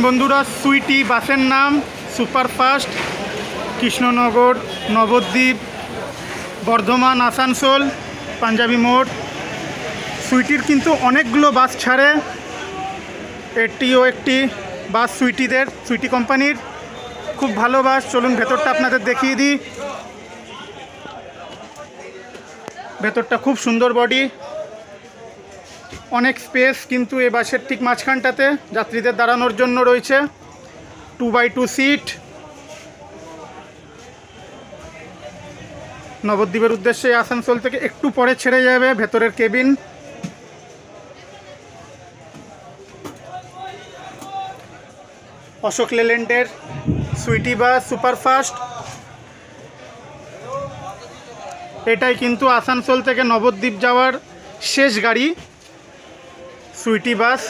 বন্ধুরা, সুইটি বাসের নাম সুপারফাস্ট কৃষ্ণনগর, নবদ্বীপ, বর্ধমান, আসানসোল, পাঞ্জাবি মোড়। সুইটির কিন্তু অনেকগুলো বাস ছাড়ে, এটিও একটি বাস সুইটিদের, সুইটি কোম্পানির। খুব ভালো বাস। চলুন ভেতরটা আপনাদের দেখিয়ে দিই। ভেতরটা খুব সুন্দর, বডি, অনেক স্পেস কিন্তু এই বাসের ঠিক মাঝখানটাতে যাত্রীদের দাঁড়ানোর জন্য রয়েছে 2x2 সিট। নবদ্বীপের উদ্দেশ্যে আসানসোল থেকে একটু পরে ছেড়ে যাবে ভেতরের কেবিন। অশোক লেল্যান্ডের সুইটি বাস সুপারফাস্ট। এটাই কিন্তু আসানসোল থেকে নবদ্বীপ যাওয়ার শেষ গাড়ি, সুইটি বাস।